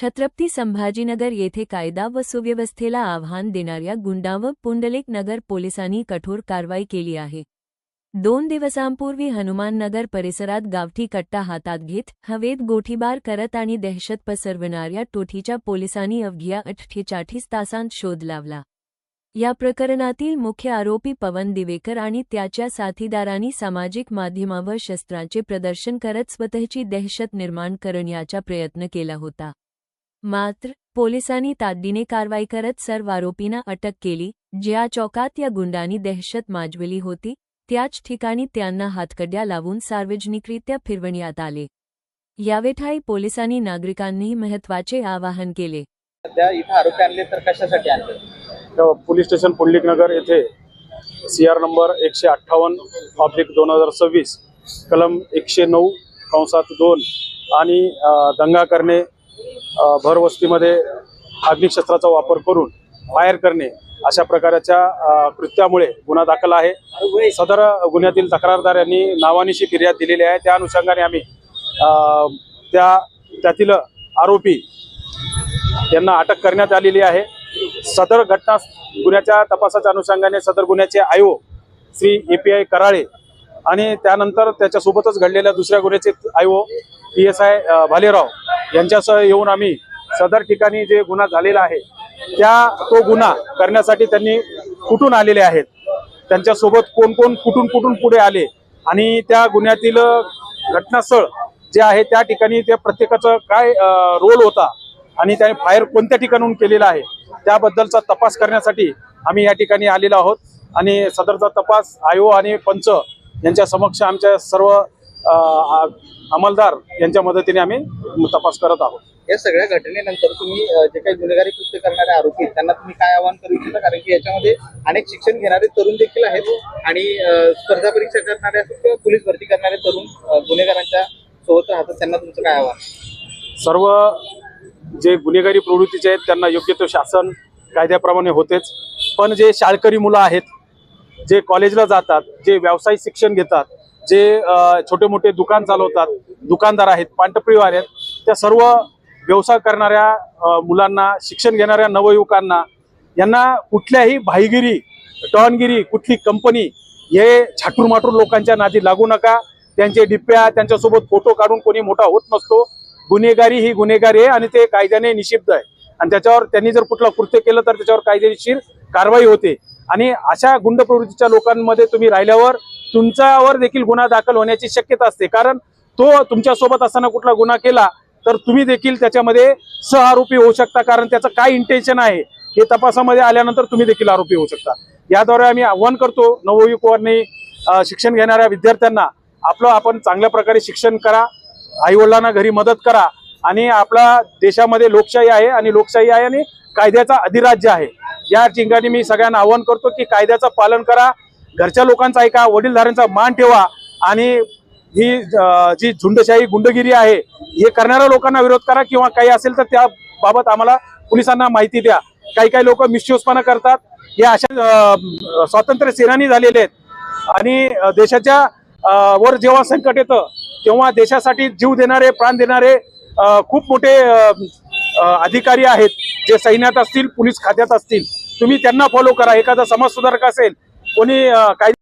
छत्रपती संभाजीनगर येथे कायदा व सुव्यवस्थेला आव्हान देणाऱ्या गुंडांवर पुंडलिक नगर पोलिसांनी कठोर कारवाई केली आहे। 2 दिवसांपूर्वी हनुमाननगर परिसरात गावठी कट्टा हातात घेत हवेत गोठीबार करत आणि दहशत पसरवणाऱ्या टोठीच्या पोलिसांनी अवघ्या 48 तासांत शोध लावला। या प्रकरणातील मुख्य आरोपी पवन दिवेकर आणि त्याच्या साथीदारांनी सामाजिक माध्यमावर शस्त्रांचे प्रदर्शन करत स्वतःची दहशत निर्माण करण्याचा प्रयत्न केला होता। मात्र पोलिसांनी तातडीने कारवाई करत सर्व आरोपींना अटक केली। ज्या चौकात या गुंडांनी दहशत माजवली होती त्याच ठिकाणी त्यांना हातकड्या लावून सार्वजनिकरित्या फिरवण्यात आले। यावेळी पोलिसांनी नागरिकांनी महत्त्वाचे आवाहन केले। त्या इथे आरोपी आणले तर कशासाठी आणले? पोलीस स्टेशन पुंडलिक नगर येथे CR नंबर 158/2026 कलम 109(2) आणि दंगा करणे, भरवस्तीमध्ये अग्निशस्त्राचा वापर करून फायर करणे अशा प्रकारच्या कृत्यामुळे गुन्हा दाखल आहे। सदर गुन्ह्यातील तक्रारदार यांनी नावानिशी फिर्याद दिलेली आहे। त्या अनुषंगाने आम्ही त्यातील आरोपी यांना अटक करण्यात आलेली आहे। सदर घटना गुन्ह्याच्या तपासाच्या अनुषंगाने सदर गुन्ह्याचे IO श्री API कराळे आणि त्यानंतर त्याच्यासोबतच घडलेल्या दुसऱ्या गुन्ह्याचे IO PSI भालेराव यांच्यासह येऊन आम्ही सदर ठिकाणी जे गुन्हा झालेला आहे तो गुन्हा करण्यासाठी त्यांनी कुठून आलेले आहेत, त्यांच्यासोबत कोण कोण कुठून पुढे आले आणि त्या गुन्ह्यातील घटनास्थळ जे आहे त्या ठिकाणी त्या प्रत्येकाचा काय रोल होता आणि त्याने फायर कोणत्या ठिकाणून केलेला आहे त्याबद्दलचा तपास करण्यासाठी आम्ही या ठिकाणी आलेलो आहोत। आणि सदरचा तपास IO आणि पंच यांच्या समक्ष आमच्या सर्व अंमलदार यांच्या मदतीने आम्ही तपास करत आहोत। या सगळ्या घटनेनंतर तुम्ही जे काही गुन्हेगारी कृत्य करणारे आरोपी त्यांना तुम्ही काय आवाहन करू इच्छिता? कारण की याच्यामध्ये अनेक शिक्षण घेणारे तरुण देखील आहेत आणि स्पर्धा परीक्षा करणारे किंवा पोलीस भरती करणारे तरुण गुन्हेगारांच्या सोबत राहतात, त्यांना तुमचं काय आवाहन? सर्व जे गुन्हेगारी प्रवृत्तीचे आहेत त्यांना योग्य तो शासन कायद्याप्रमाणे होतेच, पण जे शाळकरी मुलं आहेत, जे कॉलेजला जातात, जे व्यावसायिक शिक्षण घेतात, जे छोटे मोठे दुकान चालवतात, दुकानदार आहेत, पानटपरीवाले आहेत, त्या सर्व व्यवसाय करणाऱ्या मुलांना, शिक्षण घेणाऱ्या नवयुवकांना यांना कुठल्याही भाईगिरी, टॉनगिरी, कुठली कंपनी हे छाटूरमाटूर लोकांच्या नादी लागू नका। त्यांचे डिप्प्या, त्यांच्यासोबत फोटो काढून कोणी मोठा होत नसतो। गुन्हेगारी ही गुन्हेगारी आहे आणि ते कायद्याने निषिद्ध आहे आणि त्याच्यावर त्यांनी जर कुठलं कृत्य केलं तर त्याच्यावर कायदेशीर कारवाई होते। आणि अशा गुंड प्रवृत्तीच्या लोकांमध्ये तुम्ही राहिल्यावर तुमच्यावर देखील गुन्हा दाखल होण्याची शक्यता असते, कारण तो तुमच्यासोबत असताना कुठला गुन्हा केला तर तुम्ही देखील त्याच्यामध्ये सहआरोपी होऊ शकता, कारण त्याचं काय इंटेन्शन आहे हे तपासामध्ये आल्यानंतर तुम्ही देखील आरोपी होऊ शकता। याद्वारे आम्ही आव्हान करतो नवयुवकांनी, शिक्षण घेणाऱ्या विद्यार्थ्यांना, आपण चांगल्या प्रकारे शिक्षण करा, आईवडिलांना घरी मदत करा आणि आपला देशामध्ये लोकशाही आहे आणि लोकशाही आहे आणि कायद्याचा अधिराज्य आहे। या ठिकाणी मी सगळ्यांना आवाहन करतो की कायद्याचं पालन करा, घरच्या लोकांचा ऐका, वडीलधाऱ्यांचा मान ठेवा आणि ही जी झुंडशाही गुंडगिरी आहे हे करणाऱ्या लोकांना विरोध करा किंवा काही असेल तर त्याबाबत आम्हाला पोलिसांना माहिती द्या। काही लोक मिसयूजपणा करतात। हे अशा स्वातंत्र्य सेनानी झालेले आहेत आणि देशाच्या वर जेव्हा संकट येतं तेव्हा देशासाठी जीव देणारे, प्राण देणारे खूप मोठे अधिकारी आहेत, जे सैन्यात असतील, पोलीस खात्यात असतील, तुम्ही त्यांना फॉलो करा। एखादा समाजसुधारक असेल, कोणी काही